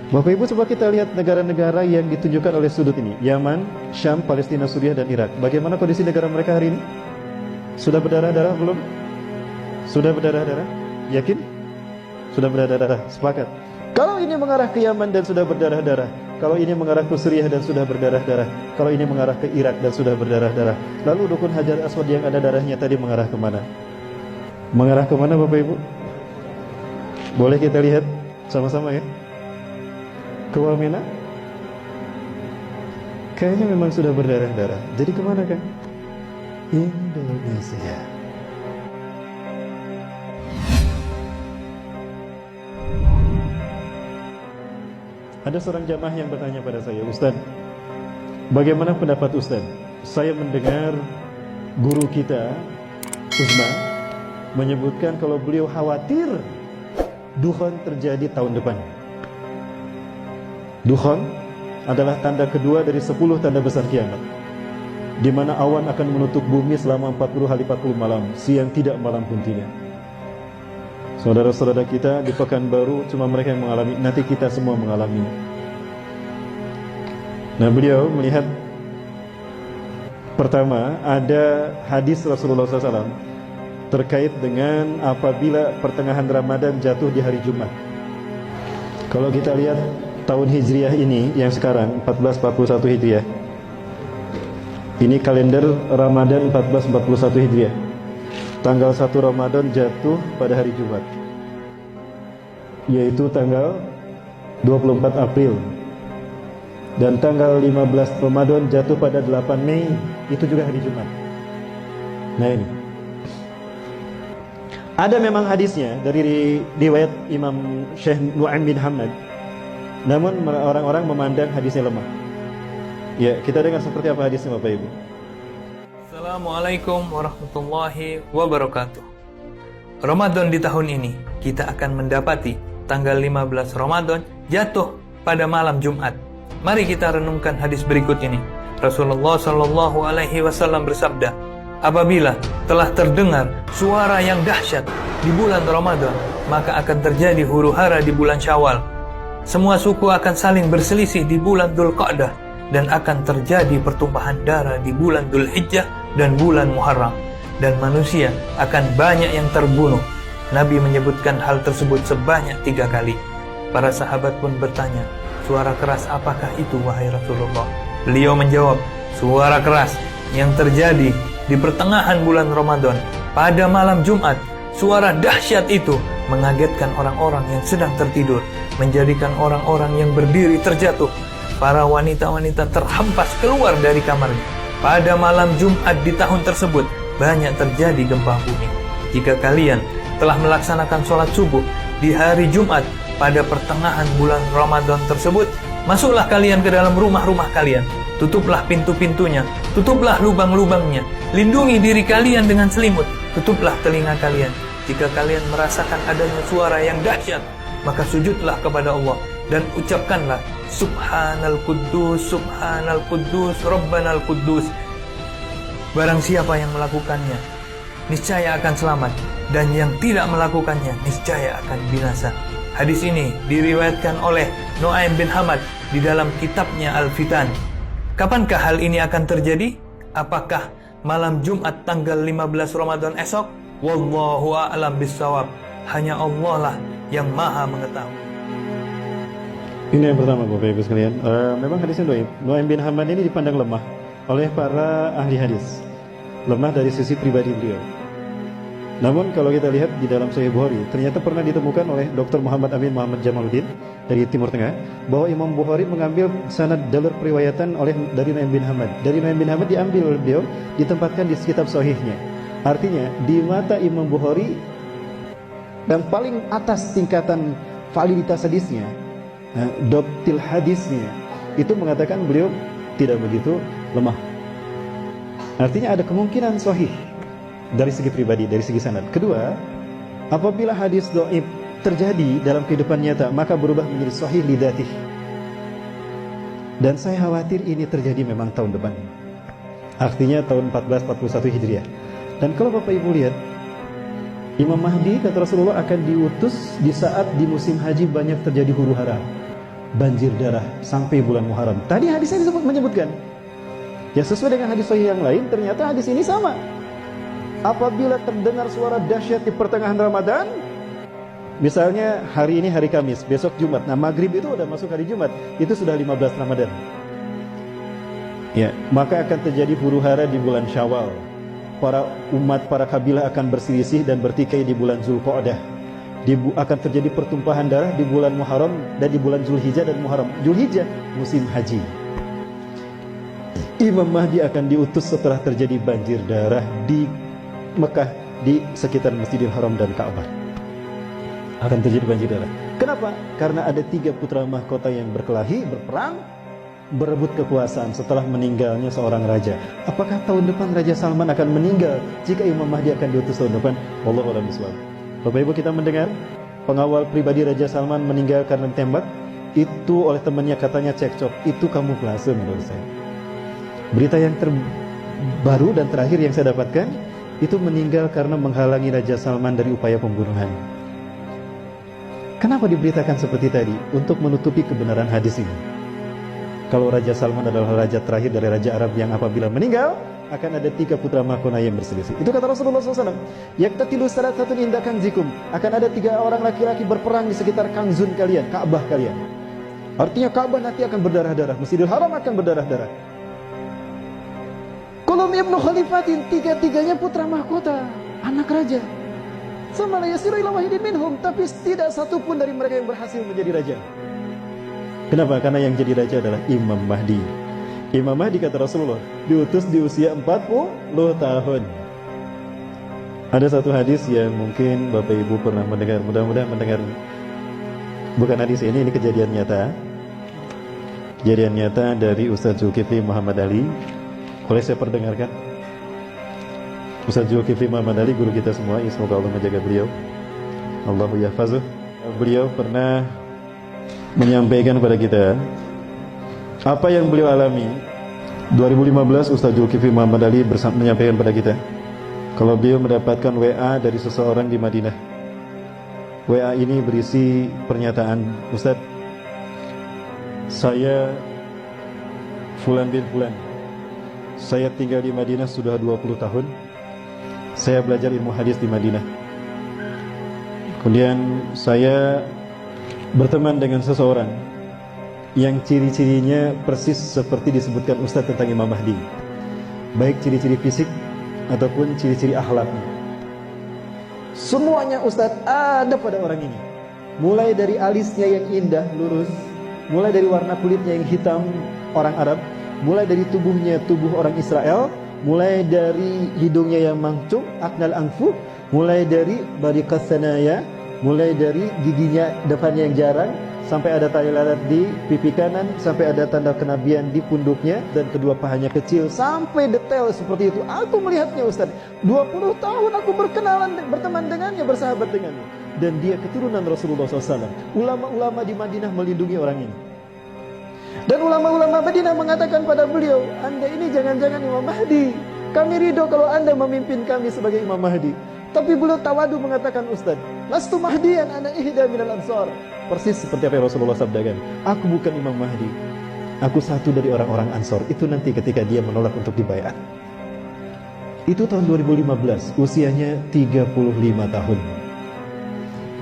Bapak Ibu, coba kita lihat negara-negara yang ditunjukkan oleh sudut ini. Yaman, Syam, Palestina, Suriah, dan Irak. Bagaimana kondisi negara mereka hari ini? Sudah berdarah-darah belum? Sudah berdarah-darah? Yakin? Sudah berdarah-darah? Sepakat. Kalau ini mengarah ke Yaman dan sudah berdarah-darah, kalau ini mengarah ke Suriah dan sudah berdarah-darah, kalau ini mengarah ke Irak dan sudah berdarah-darah, lalu Rukun Hajar Aswad yang ada darahnya tadi mengarah kemana? Mengarah kemana Bapak Ibu? Boleh kita lihat sama-sama ya? Ke Wamena? Kayaknya memang sudah berdarah-darah. Jadi kemana kan? Indonesia. Ada seorang jamaah yang bertanya pada saya, Ustaz, bagaimana pendapat Ustaz? Saya mendengar guru kita, Uzma, menyebutkan kalau beliau khawatir Dukhon terjadi tahun depan. Dukhon adalah tanda kedua dari 10 tanda besar kiamat, di mana awan akan menutup bumi selama 40 hari 40 malam, siang tidak, malam pun tidak. Saudara-saudara kita di Pekanbaru cuma mereka yang mengalami, nanti kita semua mengalami. Nah, beliau melihat pertama ada hadis Rasulullah SAW terkait dengan apabila pertengahan Ramadan jatuh di hari Jumat. Kalau kita lihat tahun Hijriah ini yang sekarang 1441 Hijriah, ini kalender Ramadan 1441 Hijriah. Tanggal 1 Ramadan jatuh pada hari Jumat, yaitu tanggal 24 April. Dan tanggal 15 Ramadan jatuh pada 8 Mei, itu juga hari Jumat. Nah ini ada memang hadisnya dari riwayat Imam Syekh Nu'aim bin Hamad, namun orang-orang memandang hadisnya lemah. Ya, kita dengar seperti apa hadisnya Bapak Ibu. Assalamualaikum warahmatullahi wabarakatuh. Ramadan di tahun ini kita akan mendapati tanggal 15 Ramadan jatuh pada malam Jumat. Mari kita renungkan hadis berikut ini. Rasulullah Shallallahu Alaihi Wasallam bersabda, apabila telah terdengar suara yang dahsyat di bulan Ramadan, maka akan terjadi huru-hara di bulan Syawal. Semua suku akan saling berselisih di bulan Dzulqa'dah, dan akan terjadi pertumpahan darah di bulan Dzulhijjah dan bulan Muharram, dan manusia akan banyak yang terbunuh. Nabi menyebutkan hal tersebut sebanyak 3 kali. Para sahabat pun bertanya, suara keras apakah itu wahai Rasulullah? Beliau menjawab, suara keras yang terjadi di pertengahan bulan Ramadan pada malam Jumat. Suara dahsyat itu mengagetkan orang-orang yang sedang tertidur, menjadikan orang-orang yang berdiri terjatuh. Para wanita-wanita terhempas keluar dari kamarnya. Pada malam Jumat di tahun tersebut banyak terjadi gempa bumi. Jika kalian telah melaksanakan sholat subuh di hari Jumat pada pertengahan bulan Ramadan tersebut, masuklah kalian ke dalam rumah-rumah kalian, tutuplah pintu-pintunya, tutuplah lubang-lubangnya, lindungi diri kalian dengan selimut, tutuplah telinga kalian. Jika kalian merasakan adanya suara yang dahsyat, maka sujudlah kepada Allah dan ucapkanlah Subhanal Quddus, Subhanal Quddus, Rabbanal Quddus. Barang siapa yang melakukannya, niscaya akan selamat, dan yang tidak melakukannya, niscaya akan binasa. Hadis ini diriwayatkan oleh Nu'aim bin Hamad di dalam kitabnya Al-Fitan. Kapankah hal ini akan terjadi? Apakah malam Jumat tanggal 15 Ramadan esok? Wallahu a'lam bissawab. Hanya Allah lah yang maha mengetahui. Ini yang pertama Bapak Ibu sekalian. Memang hadisnya Nu'aim bin Hamad ini dipandang lemah oleh para ahli hadis. Lemah dari sisi pribadi beliau. Namun kalau kita lihat di dalam Sahih Bukhari, ternyata pernah ditemukan oleh Dr. Muhammad Amin Muhammad Jamaluddin dari Timur Tengah, bahwa Imam Bukhari mengambil sanad jalur periwayatan dari Nu'aim bin Hamad. Dari Nu'aim bin Hamad diambil oleh beliau, ditempatkan di kitab Sahihnya. Artinya di mata Imam Bukhari dan paling atas tingkatan validitas hadisnya, doptil hadisnya, itu mengatakan beliau tidak begitu lemah. Artinya ada kemungkinan sahih dari segi pribadi, dari segi sanad. Kedua, apabila hadis dhaif terjadi dalam kehidupan nyata, maka berubah menjadi sahih lidatih. Dan saya khawatir ini terjadi memang tahun depan. Artinya tahun 1441 Hijriah. Dan kalau Bapak Ibu lihat, Imam Mahdi kata Rasulullah akan diutus di saat di musim haji banyak terjadi huru-hara. banjir darah sampai bulan Muharram. Tadi hadisnya menyebutkan. Ya sesuai dengan hadis sahih yang lain, ternyata hadis ini sama. Apabila terdengar suara dahsyat di pertengahan Ramadan, misalnya hari ini hari Kamis, besok Jumat. Nah, maghrib itu udah masuk hari Jumat, itu sudah 15 Ramadan. Ya, maka akan terjadi huru-hara di bulan Syawal. Para umat, para kabilah akan berselisih dan bertikai di bulan Zulqa'dah. Akan terjadi pertumpahan darah di bulan Muharram dan di bulan Zulhijjah dan Muharram. Zulhijjah musim haji. Imam Mahdi akan diutus setelah terjadi banjir darah di Mekah, di sekitar Masjidil Haram dan Ka'bah. Akan terjadi banjir darah. Kenapa? Karena ada 3 putra mahkota yang berkelahi, berperang, berebut kekuasaan setelah meninggalnya seorang raja. Apakah tahun depan Raja Salman akan meninggal jika Imam Mahdi akan diutus tahun depan? Wallahu a'lam bishawab. Bapak Ibu, kita mendengar pengawal pribadi Raja Salman meninggal karena ditembak. Itu oleh temannya, katanya cekcok. Itu kamuflase menurut saya. Berita yang terbaru dan terakhir yang saya dapatkan, itu meninggal karena menghalangi Raja Salman dari upaya pembunuhan. Kenapa diberitakan seperti tadi? Untuk menutupi kebenaran hadis ini. Kalau Raja Salman adalah raja terakhir dari Raja Arab yang apabila meninggal, akan ada 3 putra mahkota yang berselisih. Itu kata Rasulullah SAW. Yaktatilu salasatun inda kanzikum. Akan ada 3 orang laki-laki berperang di sekitar kanzun kalian, Ka'bah kalian. Artinya Ka'bah nanti akan berdarah-darah, Masjidil Haram akan berdarah-darah. Kulum ibnu khalifatin, 3-3-nya putra mahkota, anak raja. Sama la yasiru ila wahidin minhum, tapi tidak satu pun dari mereka yang berhasil menjadi raja. Kenapa? Karena yang jadi raja adalah Imam Mahdi. Imam Mahdi, kata Rasulullah, diutus di usia 40 tahun. Ada satu hadis yang mungkin Bapak Ibu pernah mendengar, mudah-mudahan mendengar. Bukan hadis ini kejadian nyata. Kejadian nyata dari Ustaz Zulkifli Muhammad Ali. Boleh saya perdengarkan? Ustaz Zulkifli Muhammad Ali, guru kita semua, semoga Allah menjaga beliau. Allahu yahfazuh. Beliau pernah menyampaikan kepada kita apa yang beliau alami. 2015 Ustaz Zulkifli Muhammad Ali menyampaikan kepada kita kalau beliau mendapatkan WA dari seseorang di Madinah. WA ini berisi pernyataan, Ustaz, saya Fulan bin Fulan, saya tinggal di Madinah sudah 20 tahun. Saya belajar ilmu hadis di Madinah. Kemudian saya berteman dengan seseorang yang ciri-cirinya persis seperti disebutkan Ustaz tentang Imam Mahdi, baik ciri-ciri fisik ataupun ciri-ciri akhlaknya. Semuanya Ustaz ada pada orang ini. Mulai dari alisnya yang indah, lurus, mulai dari warna kulitnya yang hitam, orang Arab, mulai dari tubuhnya tubuh orang Israel, mulai dari hidungnya yang mancung, aknal anfu, mulai dari bariqas sanaya, mulai dari giginya depannya yang jarang, sampai ada tali lalat di pipi kanan, sampai ada tanda kenabian di punduknya, dan kedua pahanya kecil, sampai detail seperti itu. Aku melihatnya Ustaz, 20 tahun aku berkenalan, berteman dengannya, bersahabat dengannya, dan dia keturunan Rasulullah SAW. Ulama-ulama di Madinah melindungi orang ini. Dan ulama-ulama Madinah mengatakan pada beliau, Anda ini jangan-jangan Imam Mahdi. Kami ridho kalau Anda memimpin kami sebagai Imam Mahdi. Tapi beliau tawadu mengatakan, Ustaz, lastu mahdiyan ana ihda minal ansar. Persis seperti apa yang Rasulullah sabdakan. Aku bukan Imam Mahdi. Aku satu dari orang-orang Ansor. Itu nanti ketika dia menolak untuk dibaiat. Itu tahun 2015, usianya 35 tahun.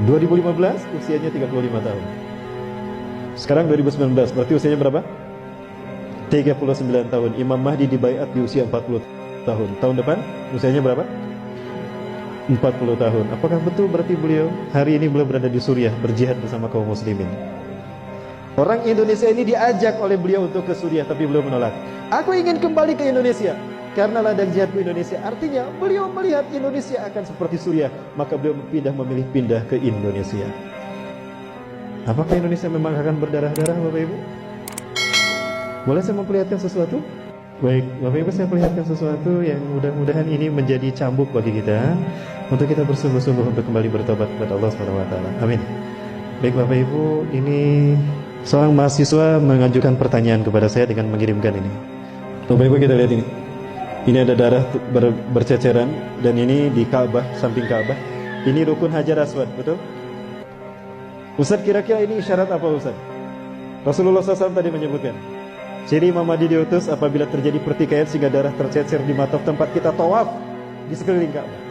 2015, usianya 35 tahun. Sekarang 2019, berarti usianya berapa? 39 tahun. Imam Mahdi dibaiat di usia 40 tahun. Tahun depan usianya berapa? 40 tahun. Apakah betul berarti beliau hari ini beliau berada di Suriah berjihad bersama kaum muslimin? Orang Indonesia ini diajak oleh beliau untuk ke Suriah, tapi beliau menolak. Aku ingin kembali ke Indonesia karena ladang jihadku Indonesia. Artinya beliau melihat Indonesia akan seperti Suriah, maka beliau memilih pindah ke Indonesia. Apakah Indonesia memang akan berdarah-darah, Bapak Ibu? Boleh saya memperlihatkan sesuatu? Baik, Bapak Ibu, saya perlihatkan sesuatu yang mudah-mudahan ini menjadi cambuk bagi kita untuk kita bersungguh-sungguh untuk kembali bertobat kepada Allah SWT. Amin. Baik Bapak Ibu, ini seorang mahasiswa mengajukan pertanyaan kepada saya dengan mengirimkan ini. Bapak Ibu, kita lihat ini. Ini ada darah berceceran, dan ini di Ka'bah, samping Ka'bah. Ini rukun Hajar Aswad, betul? Ustaz, kira-kira ini isyarat apa Ustaz? Rasulullah SAW tadi menyebutkan, ciri Imam Mahdi diutus apabila terjadi pertikaian sehingga darah tercecer di mata tempat kita tawaf di sekeliling Ka'bah.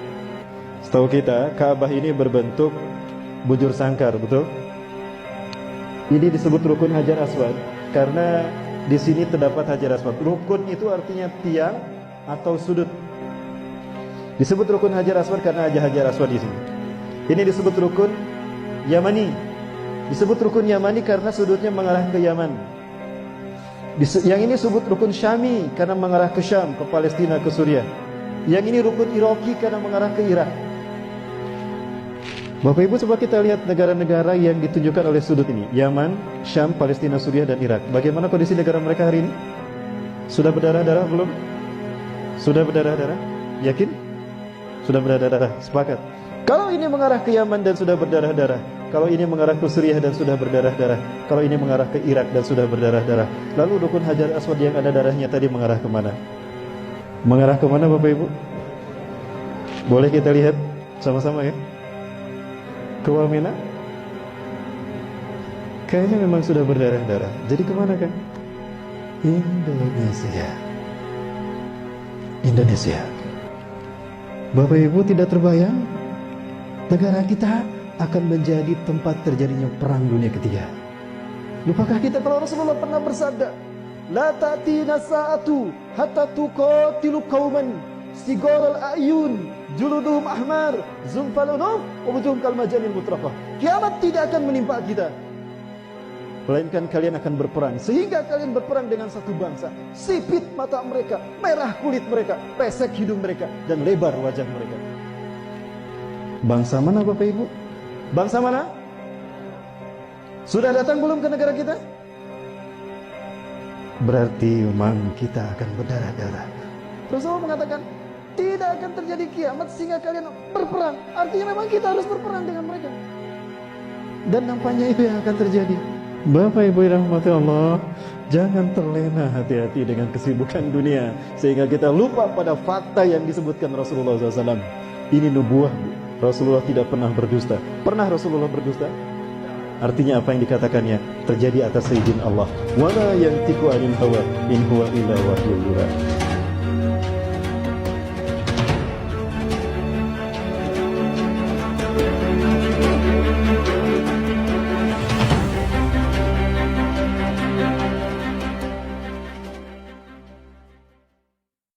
Setahu kita, Ka'bah ini berbentuk bujur sangkar, betul? Ini disebut rukun Hajar Aswad karena di sini terdapat Hajar Aswad. Rukun itu artinya tiang atau sudut. Disebut rukun Hajar Aswad karena ada Hajar Aswad di sini. Ini disebut rukun Yamani. Disebut rukun Yamani karena sudutnya mengarah ke Yaman. Yang ini disebut rukun Syami karena mengarah ke Syam, ke Palestina, ke Suriah. Yang ini rukun Iraki karena mengarah ke Irak. Bapak Ibu, coba kita lihat negara-negara yang ditunjukkan oleh sudut ini. Yaman, Syam, Palestina, Suriah, dan Irak. Bagaimana kondisi negara mereka hari ini? Sudah berdarah-darah belum? Sudah berdarah-darah? Yakin? Sudah berdarah-darah? Sepakat. Kalau ini mengarah ke Yaman dan sudah berdarah-darah, kalau ini mengarah ke Suriah dan sudah berdarah-darah, kalau ini mengarah ke Irak dan sudah berdarah-darah, lalu rukun Hajar Aswad yang ada darahnya tadi mengarah kemana? Mengarah kemana Bapak Ibu? Boleh kita lihat sama-sama ya? Ke Wamena? Kayaknya memang sudah berdarah-darah. Jadi kemana kan? Indonesia. Indonesia. Bapak Ibu, tidak terbayang negara kita akan menjadi tempat terjadinya perang dunia ketiga. Lupakah kita kalau Rasulullah pernah bersabda, la ta'tina sa'atu hatta tuqatilu qauman sigaral a'yun juluduhum ahmar zumfal unuf wujuhum kal majanil mutrafah. Kiamat tidak akan menimpa kita, melainkan kalian akan berperang sehingga kalian berperang dengan satu bangsa. Sipit mata mereka, merah kulit mereka, pesek hidung mereka, dan lebar wajah mereka. Bangsa mana Bapak Ibu? Bangsa mana? Sudah datang belum ke negara kita? Berarti memang kita akan berdarah-darah. Rasulullah mengatakan tidak akan terjadi kiamat sehingga kalian berperang. Artinya memang kita harus berperang dengan mereka. Dan nampaknya itu yang akan terjadi. Bapak Ibu yang dirahmati Allah, jangan terlena hati-hati dengan kesibukan dunia sehingga kita lupa pada fakta yang disebutkan Rasulullah SAW. Ini nubuah. Rasulullah tidak pernah berdusta. Pernah Rasulullah berdusta? Artinya apa yang dikatakannya terjadi atas izin Allah. Wala yantiqu anil hawa in huwa illa wahyun yuha.